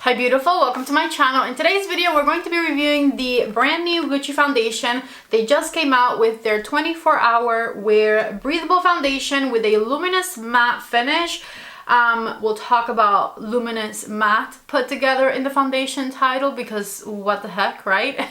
Hi beautiful, welcome to my channel. In today's video we're going to be reviewing the brand new Gucci foundation. They just came out with their 24-hour wear breathable foundation with a luminous matte finish. We'll talk about luminous matte put together in the foundation title because what the heck, right?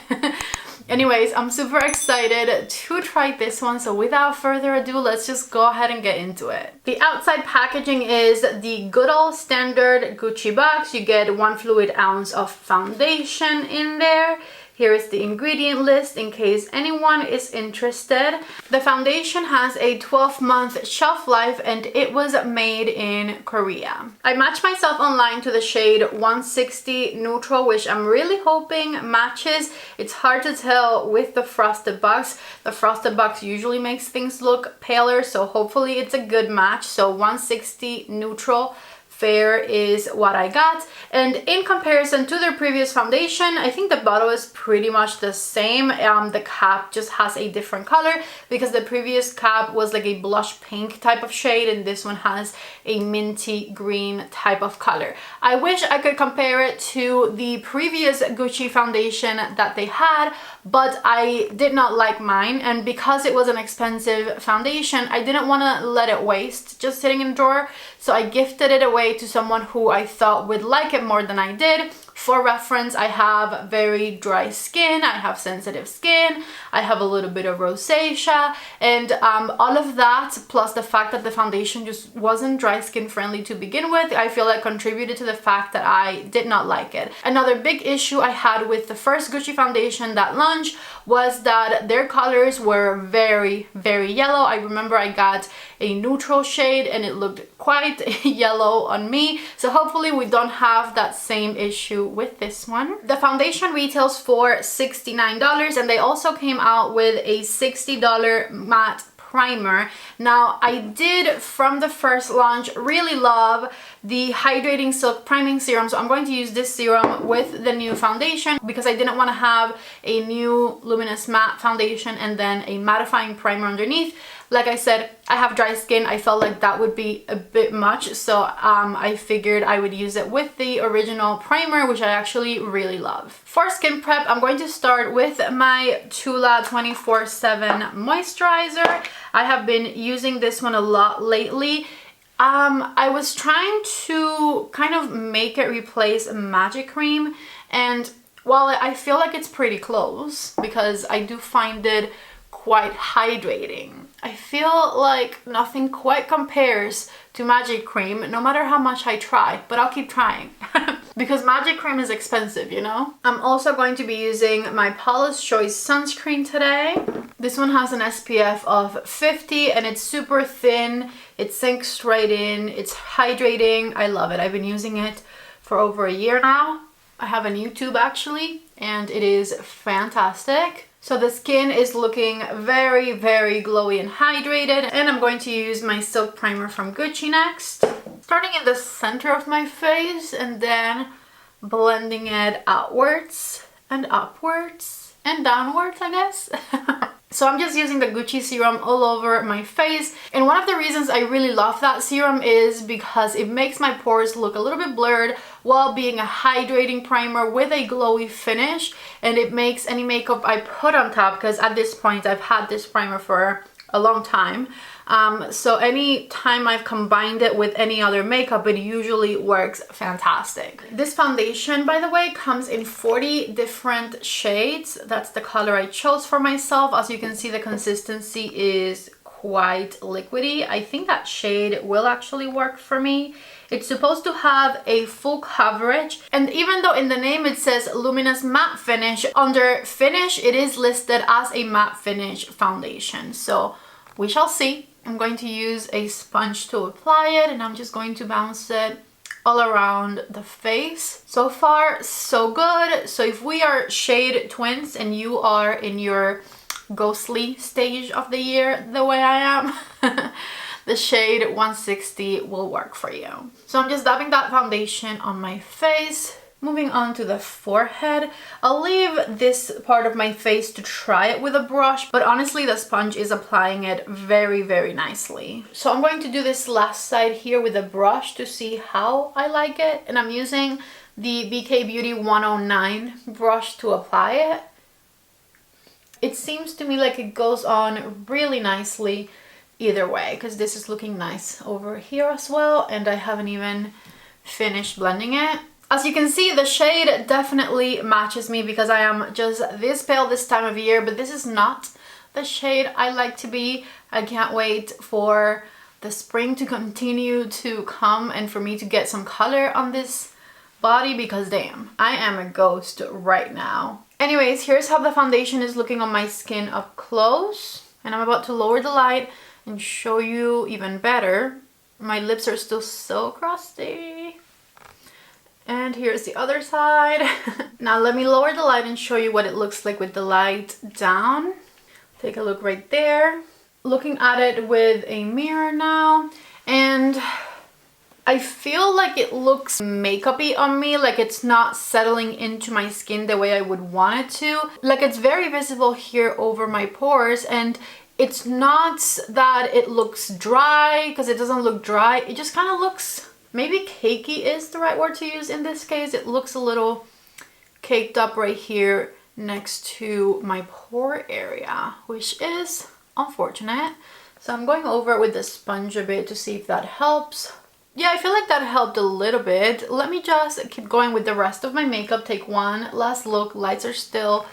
Anyways, I'm super excited to try this one, so without further ado, let's just go ahead and get into it. The outside packaging is the good old standard Gucci box. You get 1 fluid ounce of foundation in there. Here is the ingredient list in case anyone is interested. The foundation has a 12-month shelf life and it was made in Korea. I matched myself online to the shade 160 Neutral, which I'm really hoping matches. It's hard to tell with the frosted box. The frosted box usually makes things look paler, so hopefully it's a good match. So 160 Neutral Fair is what I got, and in comparison to their previous foundation, I think the bottle is pretty much the same. The cap just has a different color because the previous cap was like a blush pink type of shade and this one has a minty green type of color. I wish I could compare it to the previous Gucci foundation that they had, but I did not like mine, and because it was an expensive foundation, I didn't want to let it waste just sitting in the drawer, so I gifted it away to someone who I thought would like it more than I did. For reference, I have very dry skin, I have sensitive skin, I have a little bit of rosacea, and all of that plus the fact that the foundation just wasn't dry skin friendly to begin with, I feel like contributed to the fact that I did not like it. Another big issue I had with the first Gucci foundation that launched was that their colors were very yellow. I remember I got a neutral shade and it looked quite yellow on me, so hopefully we don't have that same issue with this one. The foundation retails for $69 and they also came out with a $60 matte primer. Now I did from the first launch really love the Hydrating Silk Priming Serum, so I'm going to use this serum with the new foundation because I didn't want to have a new luminous matte foundation and then a mattifying primer underneath. Like I said, I have dry skin. I felt like that would be a bit much, so I figured I would use it with the original primer, which I actually really love. For skin prep, I'm going to start with my Tula 24/7 moisturizer. I have been using this one a lot lately. I was trying to kind of make it replace Magic Cream, and while I feel like it's pretty close because I do find it quite hydrating, I feel like nothing quite compares to Magic Cream, no matter how much I try, but I'll keep trying because Magic Cream is expensive, you know? I'm also going to be using my Paula's Choice sunscreen today. This one has an SPF of 50 and it's super thin, it sinks right in, it's hydrating, I love it. I've been using it for over a year now. I have a new tube actually, and it is fantastic. So the skin is looking very glowy and hydrated, and I'm going to use my Silk Primer from Gucci next. Starting in the center of my face and then blending it outwards and upwards and downwards, I guess. So I'm just using the Gucci serum all over my face, and one of the reasons I really love that serum is because it makes my pores look a little bit blurred while being a hydrating primer with a glowy finish, and it makes any makeup I put on top, because at this point I've had this primer for a long time, so any time I've combined it with any other makeup, it usually works fantastic. This foundation, by the way, comes in 40 different shades. That's the color I chose for myself. As you can see, the consistency is quite liquidy. I think that shade will actually work for me. It's supposed to have a full coverage, and even though in the name it says luminous matte finish, under finish it is listed as a matte finish foundation, so we shall see. I'm going to use a sponge to apply it, and I'm just going to bounce it all around the face. So far so good. So if we are shade twins and you are in your ghostly stage of the year the way I am, the shade 160 will work for you. So I'm just dabbing that foundation on my face. Moving on to the forehead, I'll leave this part of my face to try it with a brush, but honestly the sponge is applying it very nicely. So I'm going to do this last side here with a brush to see how I like it, and I'm using the BK Beauty 109 brush to apply it. It seems to me like it goes on really nicely either way, because this is looking nice over here as well, and I haven't even finished blending it. As you can see, the shade definitely matches me because I am just this pale this time of year, but this is not the shade I like to be. I can't wait for the spring to continue to come and for me to get some color on this body, because damn, I am a ghost right now. Anyways, here's how the foundation is looking on my skin up close, and I'm about to lower the light and show you even better. My lips are still so crusty. And here's the other side. Now let me lower the light and show you what it looks like with the light down. Take a look right there. Looking at it with a mirror now, and I feel like it looks makeup-y on me, like it's not settling into my skin the way I would want it to. Like it's very visible here over my pores, and it's not that it looks dry, because it doesn't look dry. It just kind of looks, maybe cakey is the right word to use in this case. It looks a little caked up right here next to my pore area, which is unfortunate. So I'm going over it with the sponge a bit to see if that helps. Yeah, I feel like that helped a little bit. Let me just keep going with the rest of my makeup. Take one last look. Lights are still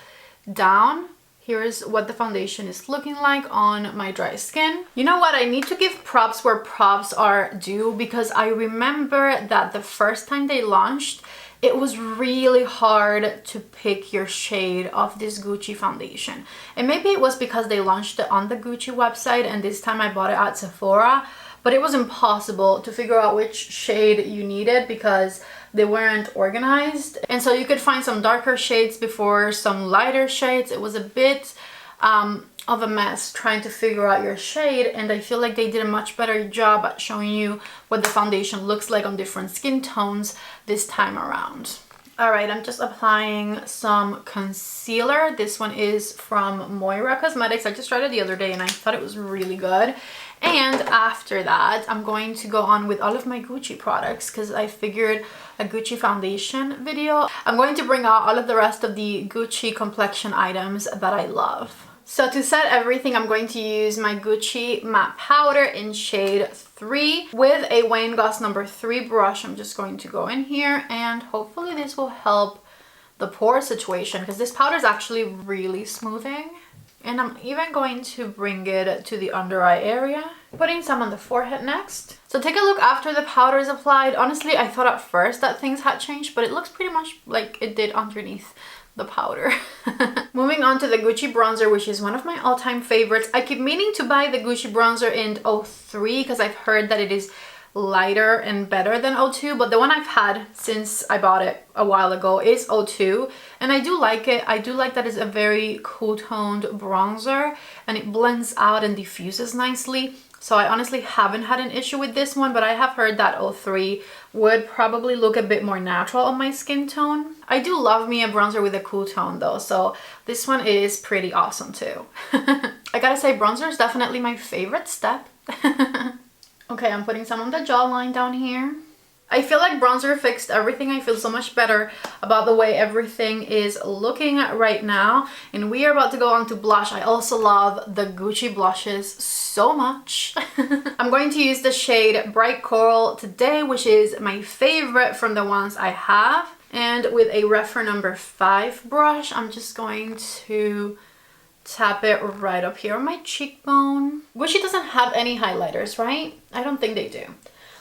down. Here's what the foundation is looking like on my dry skin. You know what? I need to give props where props are due, because I remember that the first time they launched, it was really hard to pick your shade of this Gucci foundation. And maybe it was because they launched it on the Gucci website and this time I bought it at Sephora, but it was impossible to figure out which shade you needed because they weren't organized. And so you could find some darker shades before some lighter shades. It was a bit of a mess trying to figure out your shade, and I feel like they did a much better job at showing you what the foundation looks like on different skin tones this time around. Alright, I'm just applying some concealer. This one is from Moira Cosmetics. I just tried it the other day and I thought it was really good. And after that, I'm going to go on with all of my Gucci products because I figured a Gucci foundation video. I'm going to bring out all of the rest of the Gucci complexion items that I love. So to set everything, I'm going to use my Gucci matte powder in shade 3 with a Wayne Goss number 3 brush. I'm just going to go in here and hopefully this will help the pore situation because this powder is actually really smoothing. And I'm even going to bring it to the under eye area. Putting some on the forehead next. So take a look after the powder is applied. Honestly, I thought at first that things had changed, but it looks pretty much like it did underneath the powder. Moving on to the Gucci bronzer, which is one of my all-time favorites. I keep meaning to buy the Gucci bronzer in 03 because I've heard that it is lighter and better than 02, but the one I've had since I bought it a while ago is 02, and I do like it. I do like that it's a very cool toned bronzer and it blends out and diffuses nicely. So I honestly haven't had an issue with this one, but I have heard that 03 would probably look a bit more natural on my skin tone. I do love me a bronzer with a cool tone though, so this one is pretty awesome too. I gotta say, bronzer is definitely my favorite step. Okay, I'm putting some on the jawline down here. I feel like bronzer fixed everything. I feel so much better about the way everything is looking right now. And we are about to go on to blush. I also love the Gucci blushes so much. I'm going to use the shade Bright Coral today, which is my favorite from the ones I have. And with a REPHR number 5 brush, I'm just going to tap it right up here on my cheekbone. Gucci doesn't have any highlighters, right? I don't think they do.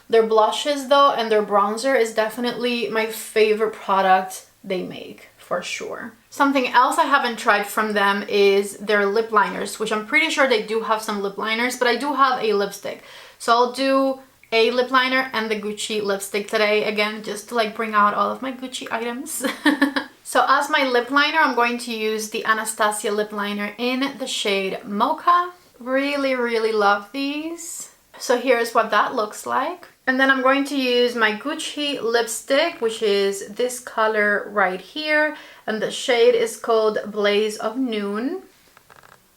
Their blushes though and their bronzer is definitely my favorite product they make, for sure. Something else I haven't tried from them is their lip liners, which I'm pretty sure they do have some lip liners, but I do have a lipstick. So I'll do a lip liner and the Gucci lipstick today, again, just to like bring out all of my Gucci items. So as my lip liner, I'm going to use the Anastasia lip liner in the shade Mocha. Really, really love these. So here's what that looks like. And then I'm going to use my Gucci lipstick, which is this color right here. And the shade is called Blaze of Noon.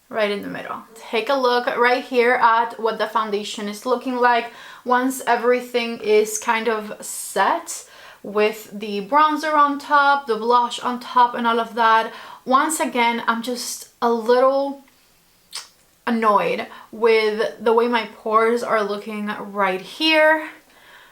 Right in the middle. Take a look right here at what the foundation is looking like once everything is kind of set. with the bronzer on top, the blush on top, and all of that. Once again, I'm just a little annoyed with the way my pores are looking right here.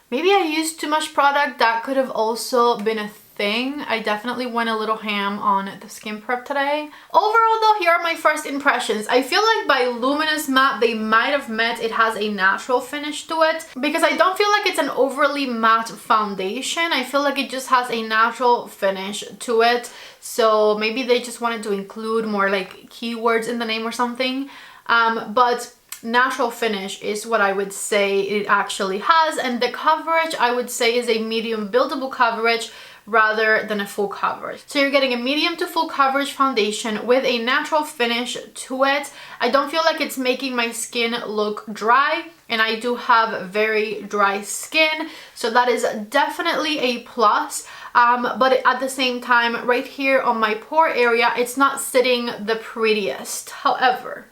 Maybe I used too much product. That could have also been a thing. I definitely went a little ham on the skin prep today. Overall though, here are my first impressions. I feel like by Luminous Matte, they might have met. It has a natural finish to it because I don't feel like it's an overly matte foundation. I feel like it just has a natural finish to it. So maybe they just wanted to include more like keywords in the name or something. But natural finish is what I would say it actually has, and the coverage I would say is a medium buildable coverage rather than a full coverage. So you're getting a medium to full coverage foundation with a natural finish to it. I don't feel like it's making my skin look dry, and I do have very dry skin, so that is definitely a plus. But at the same time, right here on my pore area, it's not sitting the prettiest. However,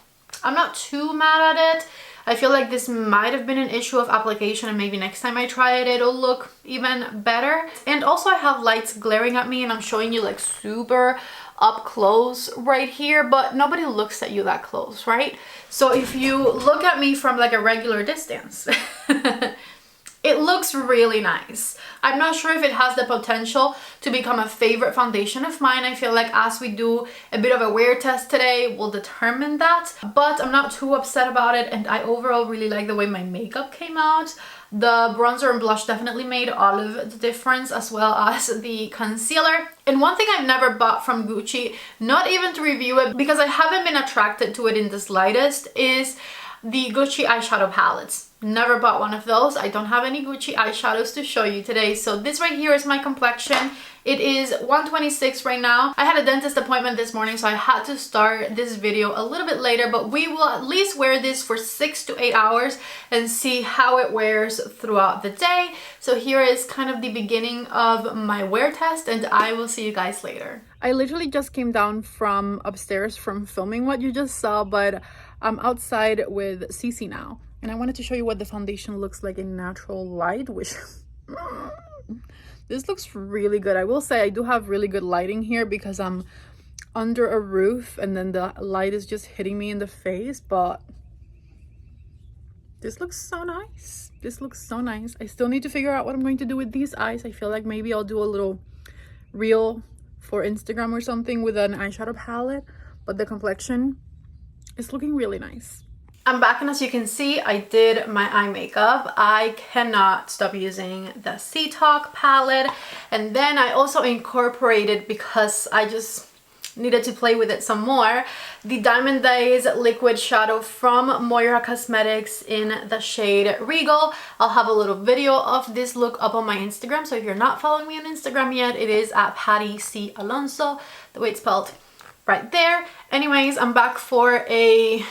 I'm not too mad at it. I feel like this might have been an issue of application, and maybe next time I try it, it'll look even better. And also I have lights glaring at me, and I'm showing you like super up close right here, but nobody looks at you that close, right? So if you look at me from like a regular distance, it looks really nice. I'm not sure if it has the potential to become a favorite foundation of mine. I feel like as we do a bit of a wear test today, we'll determine that. But I'm not too upset about it, and I overall really like the way my makeup came out. The bronzer and blush definitely made all of the difference, as well as the concealer. And one thing I've never bought from Gucci, not even to review it because I haven't been attracted to it in the slightest, is the Gucci eyeshadow palettes. Never bought one of those. I don't have any Gucci eyeshadows to show you today. So this right here is my complexion. It is 1:26 right now. I had a dentist appointment this morning, so I had to start this video a little bit later, but we will at least wear this for 6 to 8 hours and see how it wears throughout the day. So here is kind of the beginning of my wear test, and I will see you guys later. I literally just came down from upstairs from filming what you just saw, but I'm outside with Cece now. And I wanted to show you what the foundation looks like in natural light, which this looks really good. I will say I do have really good lighting here because I'm under a roof and then the light is just hitting me in the face, but this looks so nice. This looks so nice. I still need to figure out what I'm going to do with these eyes. I feel like maybe I'll do a little reel for Instagram or something with an eyeshadow palette, but the complexion is looking really nice. I'm back, and as you can see, I did my eye makeup. I cannot stop using the C Talk palette, and then I also incorporated, because I just needed to play with it some more, the Diamond Days liquid shadow from Moira Cosmetics in the shade Regal. I'll have a little video of this look up on my Instagram, so if you're not following me on Instagram yet, it is at PATTYALONSO, the way it's spelled right there. Anyways, I'm back for a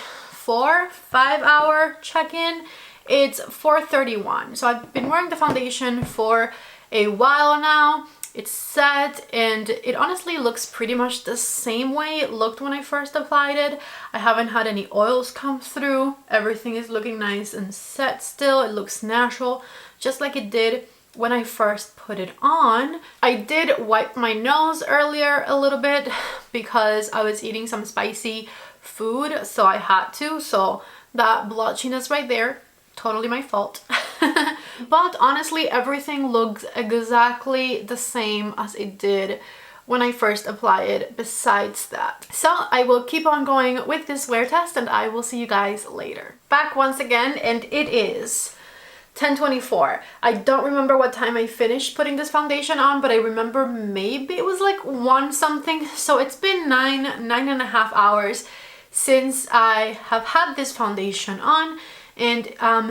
4-5 hour check-in. It's 4:31, so I've been wearing the foundation for a while now. It's set, and it honestly looks pretty much the same way it looked when I first applied it. I haven't had any oils come through. Everything is looking nice and set still. It looks natural, just like it did when I first put it on. I did wipe my nose earlier a little bit because I was eating some spicy food, so I had to. So that blotchiness right there, totally my fault. But honestly, everything looks exactly the same as it did when I first applied it besides that. So I will keep on going with this wear test, and I will see you guys later. Back once again, and it is 10:24. I don't remember what time I finished putting this foundation on, but I remember maybe it was like 1 something. So it's been nine and a half hours since I have had this foundation on, and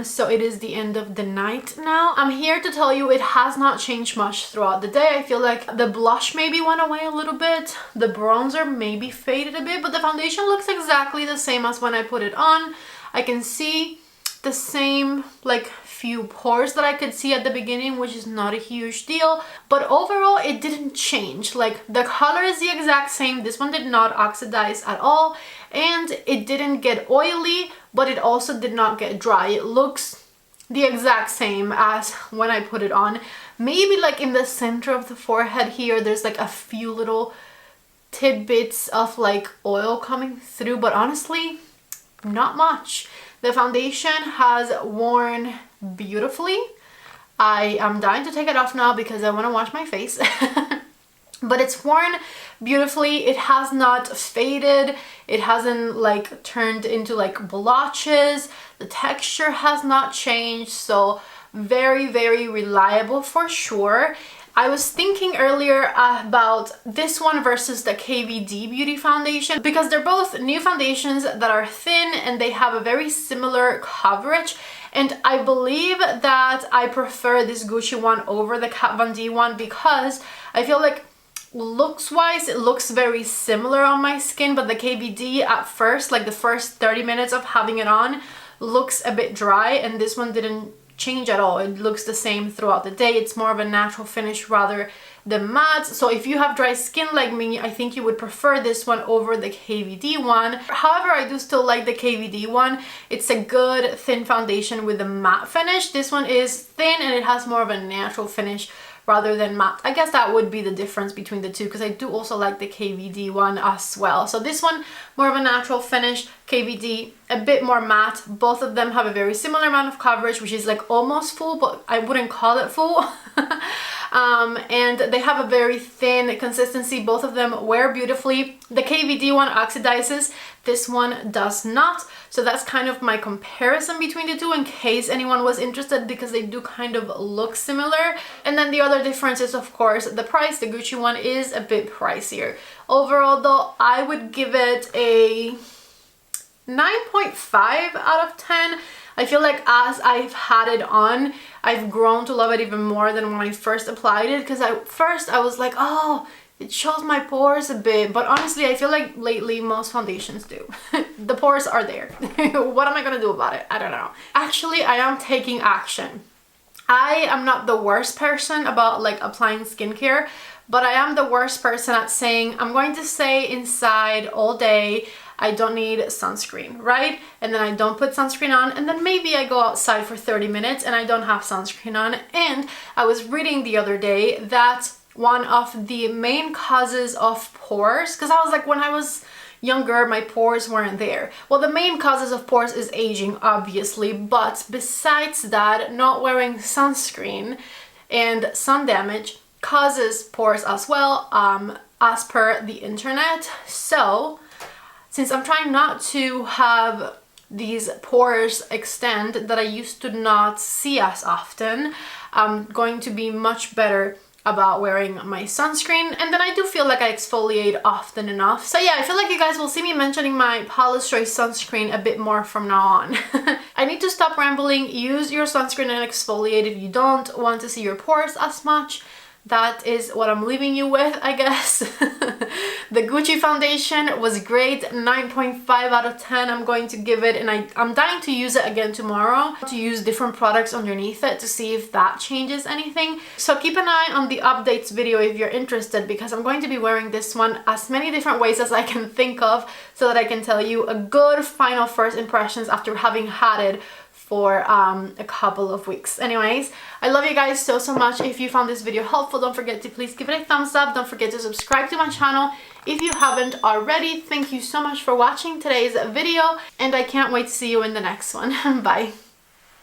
so it is the end of the night now. I'm here to tell you it has not changed much throughout the day. I feel like the blush maybe went away a little bit, the bronzer maybe faded a bit, but the foundation looks exactly the same as when I put it on. I can see the same like few pores that I could see at the beginning, which is not a huge deal, but overall it didn't change. Like, the color is the exact same. This one did not oxidize at all, and it didn't get oily, but it also did not get dry. It looks the exact same as when I put it on. Maybe like in the center of the forehead here, there's like a few little tidbits of like oil coming through, but honestly, not much. The foundation has worn beautifully. I am dying to take it off now because I want to wash my face. But it's worn beautifully. It has not faded. It hasn't like turned into like blotches. The texture has not changed. So very, very reliable for sure. I was thinking earlier about this one versus the KVD Beauty Foundation because they're both new foundations that are thin and they have a very similar coverage. And I believe that I prefer this Gucci one over the Kat Von D one because I feel like looks wise it looks very similar on my skin, but the KVD at first, like the first 30 minutes of having it on, looks a bit dry, and this one didn't change at all. It looks the same throughout the day. It's more of a natural finish rather than matte. So if you have dry skin like me, I think you would prefer this one over the KVD one. However, I do still like the KVD one. It's a good thin foundation with a matte finish. This one is thin and it has more of a natural finish rather than matte. I guess that would be the difference between the two because I do also like the KVD one as well. So this one, more of a natural finish, KVD, a bit more matte. Both of them have a very similar amount of coverage, which is like almost full, but I wouldn't call it full. And they have a very thin consistency. Both of them wear beautifully. The KVD one oxidizes, this one does not. So that's kind of my comparison between the two in case anyone was interested, because they do kind of look similar. And then the other difference is of course the price. The Gucci one is a bit pricier. Overall though, I would give it a 9.5 out of 10. I feel like as I've had it on, I've grown to love it even more than when I first applied it, because at first I was like, oh, it shows my pores a bit, but honestly I feel like lately most foundations do. The pores are there. What am I gonna do about it? I don't know. Actually, I am taking action. I am not the worst person about like applying skincare, but I am the worst person at saying I'm going to stay inside all day, I don't need sunscreen, right? And then I don't put sunscreen on, and then maybe I go outside for 30 minutes and I don't have sunscreen on. And I was reading the other day that one of the main causes of pores, because I was like, when I was younger my pores weren't there. Well, the main causes of pores is aging, obviously, but besides that, not wearing sunscreen and sun damage causes pores as well, as per the internet. So since I'm trying not to have these pores extend that I used to not see as often, I'm going to be much better about wearing my sunscreen. And then I do feel like I exfoliate often enough. So yeah, I feel like you guys will see me mentioning my Paula's Choice sunscreen a bit more from now on. I need to stop rambling. Use your sunscreen and exfoliate if you don't want to see your pores as much. That is what I'm leaving you with, I guess. The Gucci foundation was great, 9.5 out of 10 I'm going to give it, and I'm dying to use it again tomorrow, to use different products underneath it to see if that changes anything. So keep an eye on the updates video if you're interested, because I'm going to be wearing this one as many different ways as I can think of so that I can tell you a good final first impressions after having had it for a couple of weeks. Anyways, I love you guys so much. If you found this video helpful, don't forget to please give it a thumbs up. Don't forget to subscribe to my channel if you haven't already. Thank you so much for watching today's video, and I can't wait to see you in the next one. Bye.